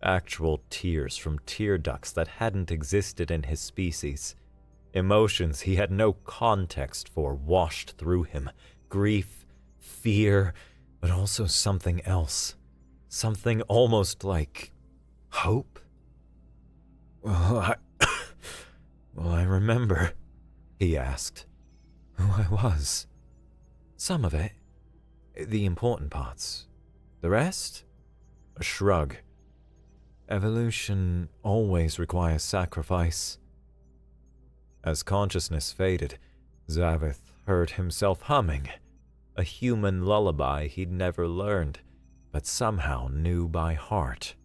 actual tears from tear ducts that hadn't existed in his species. Emotions he had no context for washed through him, grief, fear, but also something else, something almost like hope. Well, I remember, he asked, who I was. Some of it, the important parts. The rest? A shrug. Evolution always requires sacrifice. As consciousness faded, Zaveth heard himself humming, a human lullaby he'd never learned, but somehow knew by heart.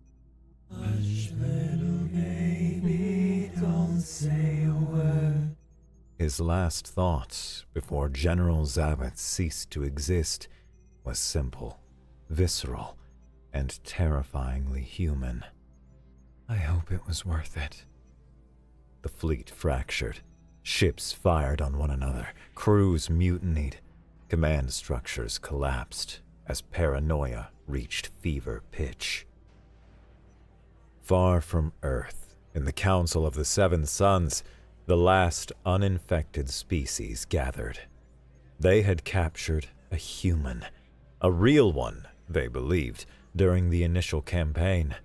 Hush, little baby, don't say a word. His last thought, before General Zaveth ceased to exist, was simple, visceral, and terrifyingly human. I hope it was worth it. The fleet fractured. Ships fired on one another. Crews mutinied. Command structures collapsed as paranoia reached fever pitch. Far from Earth, in the Council of the Seven Suns, the last uninfected species gathered. They had captured a human, a real one, they believed, during the initial campaign.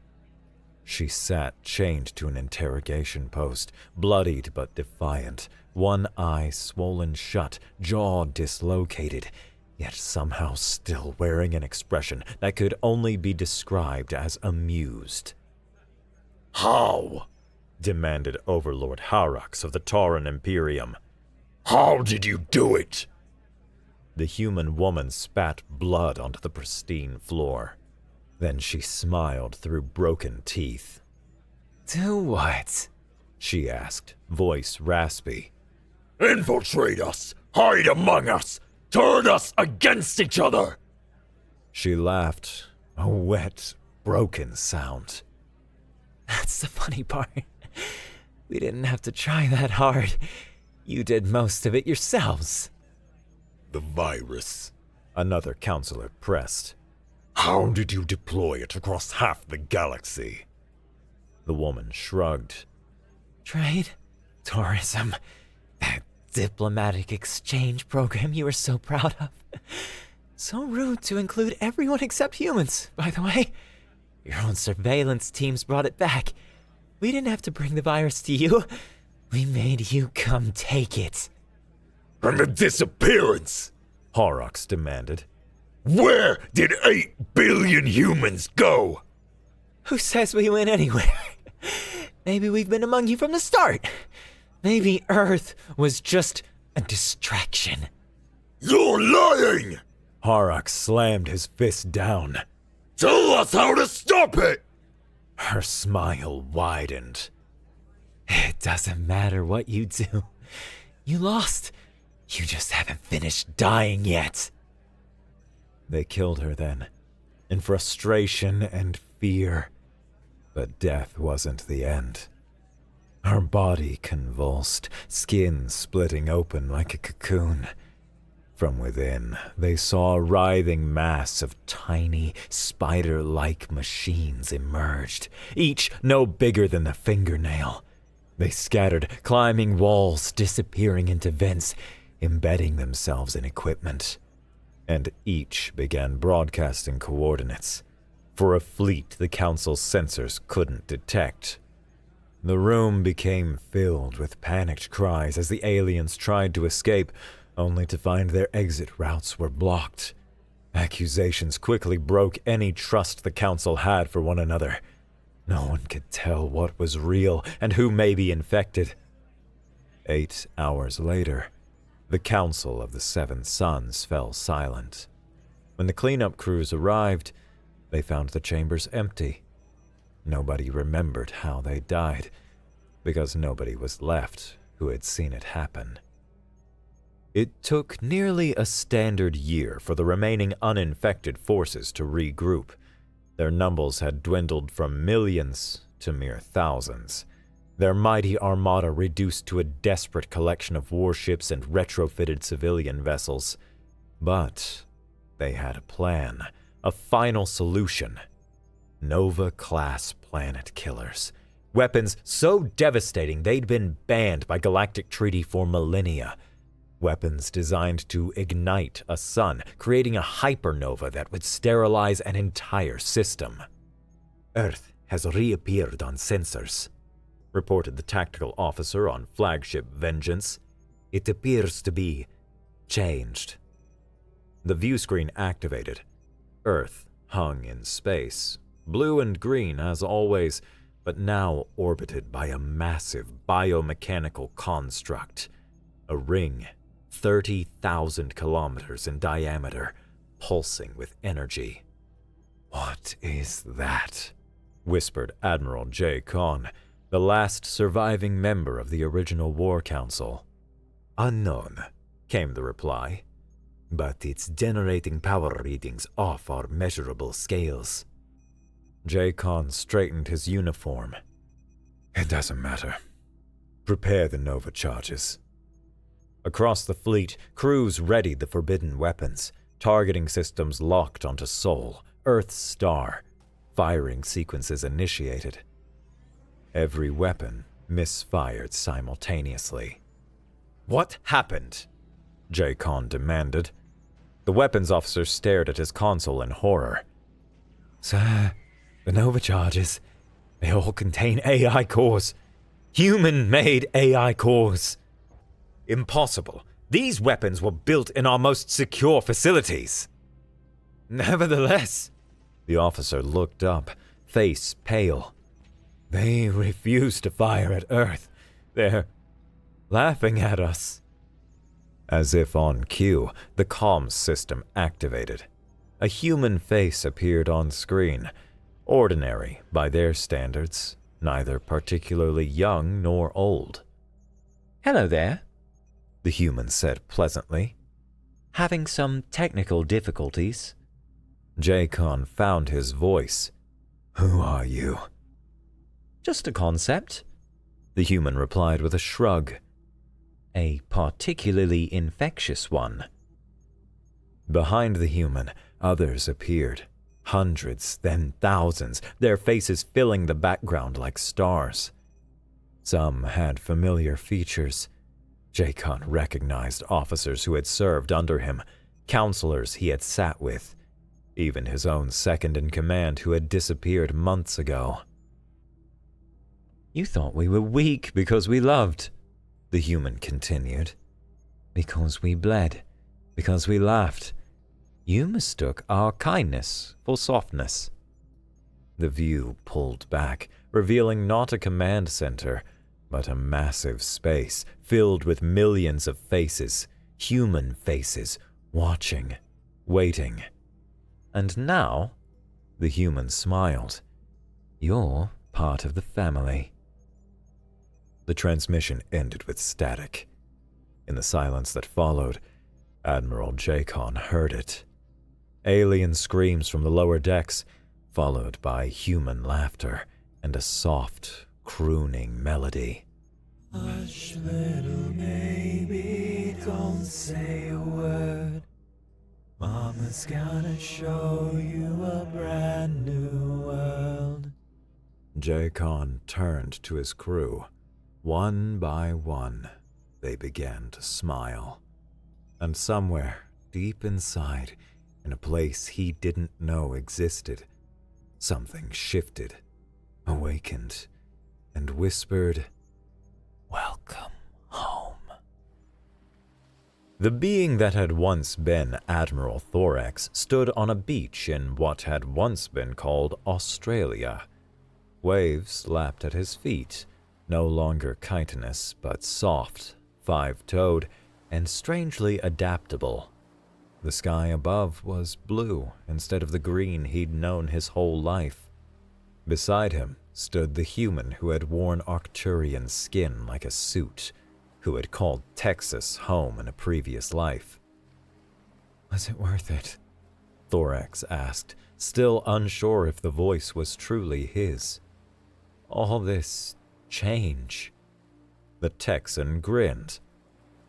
She sat chained to an interrogation post, bloodied but defiant, one eye swollen shut, jaw dislocated, yet somehow still wearing an expression that could only be described as amused. How? Demanded Overlord Harax of the Tauran Imperium. How did you do it? The human woman spat blood onto the pristine floor. Then she smiled through broken teeth. Do what? She asked, voice raspy. Infiltrate us, hide among us, turn us against each other. She laughed, a wet, broken sound. That's the funny part. We didn't have to try that hard. You did most of it yourselves. The virus, another counselor pressed. How did you deploy it across half the galaxy? The woman shrugged. Trade, tourism, that diplomatic exchange program you were so proud of. So rude to include everyone except humans, by the way. Your own surveillance teams brought it back. We didn't have to bring the virus to you. We made you come take it. And the disappearance? Horrocks demanded. Where did 8 billion humans go? Who says we went anywhere? Maybe we've been among you from the start. Maybe Earth was just a distraction. You're lying! Harak slammed his fist down. Tell us how to stop it! Her smile widened. It doesn't matter what you do. You lost. You just haven't finished dying yet. They killed her then, in frustration and fear. But death wasn't the end. Her body convulsed, skin splitting open like a cocoon. From within, they saw a writhing mass of tiny, spider-like machines emerged, each no bigger than a fingernail. They scattered, climbing walls, disappearing into vents, embedding themselves in equipment. And each began broadcasting coordinates for a fleet the Council's sensors couldn't detect. The room became filled with panicked cries as the aliens tried to escape, only to find their exit routes were blocked. Accusations quickly broke any trust the Council had for one another. No one could tell what was real and who may be infected. 8 hours later, the Council of the Seven Suns fell silent. When the cleanup crews arrived, they found the chambers empty. Nobody remembered how they died, because nobody was left who had seen it happen. It took nearly a standard year for the remaining uninfected forces to regroup. Their numbers had dwindled from millions to mere thousands, their mighty armada reduced to a desperate collection of warships and retrofitted civilian vessels. But they had a plan, a final solution. Nova-class planet killers. Weapons so devastating they'd been banned by Galactic treaty for millennia. Weapons designed to ignite a sun, creating a hypernova that would sterilize an entire system. Earth has reappeared on sensors, reported the tactical officer on flagship Vengeance. It appears to be changed. The view screen activated. Earth hung in space, blue and green as always, but now orbited by a massive biomechanical construct. A ring 30,000 kilometers in diameter, pulsing with energy. "What is that?" whispered Admiral J. Kahn, the last surviving member of the original War Council. "Unknown," came the reply, "but it's generating power readings off our measurable scales." J. Kahn straightened his uniform. "It doesn't matter. Prepare the Nova charges." Across the fleet, crews readied the forbidden weapons, targeting systems locked onto Sol, Earth's star. Firing sequences initiated. Every weapon misfired simultaneously. "What happened?" J. Kahn demanded. The weapons officer stared at his console in horror. "Sir, the Nova charges, they all contain AI cores. Human-made AI cores." "Impossible. These weapons were built in our most secure facilities." "Nevertheless," the officer looked up, face pale. "They refuse to fire at Earth. They're laughing at us." As if on cue, the comms system activated. A human face appeared on screen, ordinary by their standards, neither particularly young nor old. "Hello there," the human said pleasantly. "Having some technical difficulties." J-Con found his voice. "Who are you?" "Just a concept," the human replied with a shrug. "A particularly infectious one." Behind the human, others appeared. Hundreds, then thousands, their faces filling the background like stars. Some had familiar features. J-Con recognized officers who had served under him, counselors he had sat with, even his own second-in-command who had disappeared months ago. "You thought we were weak because we loved," the human continued. "Because we bled, because we laughed. You mistook our kindness for softness." The view pulled back, revealing not a command center, but a massive space filled with millions of faces, human faces, watching, waiting. And now, the human smiled. You're part of the family. The transmission ended with static. In the silence that followed, Admiral Jacon heard it. Alien screams from the lower decks, followed by human laughter and a soft, crooning melody. Hush, little baby, don't say a word. Mama's gonna show you a brand new world. Jacon turned to his crew. One by one, they began to smile. And somewhere, deep inside, in a place he didn't know existed, something shifted, awakened, and whispered, "Welcome home." The being that had once been Admiral Thorax stood on a beach in what had once been called Australia. Waves lapped at his feet, no longer chitinous but soft, five-toed, and strangely adaptable. The sky above was blue instead of the green he'd known his whole life. Beside him stood the human who had worn Arcturian skin like a suit, who had called Texas home in a previous life. Was it worth it? Thorax asked, still unsure if the voice was truly his. All this change. The Texan grinned.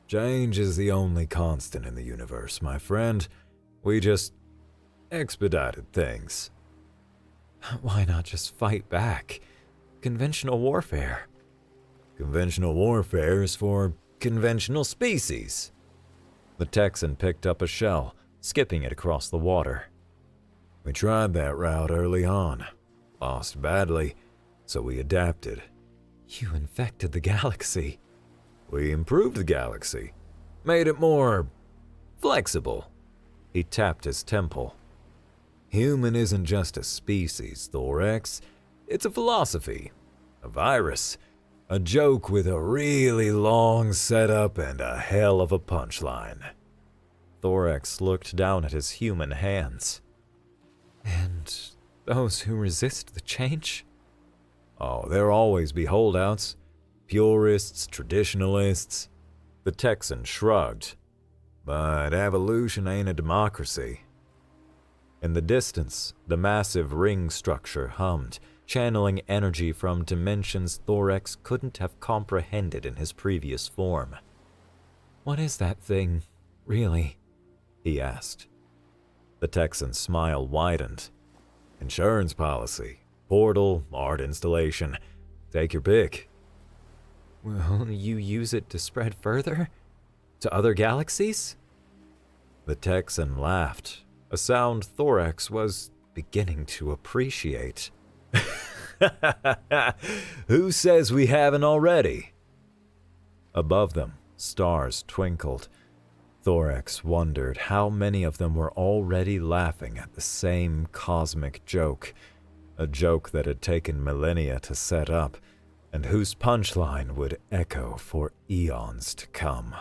Change is the only constant in the universe, my friend. We just expedited things. Why not just fight back? Conventional warfare. Conventional warfare is for conventional species. The Texan picked up a shell, skipping it across the water. We tried that route early on. Lost badly, so we adapted. You infected the galaxy. We improved the galaxy. Made it more flexible. He tapped his temple. Human isn't just a species, Thorax. It's a philosophy. A virus. A joke with a really long setup and a hell of a punchline. Thorax looked down at his human hands. And those who resist the change? Oh, there'll always be holdouts. Purists, traditionalists. The Texan shrugged. But evolution ain't a democracy. In the distance, the massive ring structure hummed, channeling energy from dimensions Thorax couldn't have comprehended in his previous form. What is that thing, really? He asked. The Texan's smile widened. Insurance policy, portal, art installation. Take your pick. Will you use it to spread further? To other galaxies? The Texan laughed, a sound Thorax was beginning to appreciate. Who says we haven't already? Above them, stars twinkled. Thorax wondered how many of them were already laughing at the same cosmic joke, a joke that had taken millennia to set up, and whose punchline would echo for eons to come.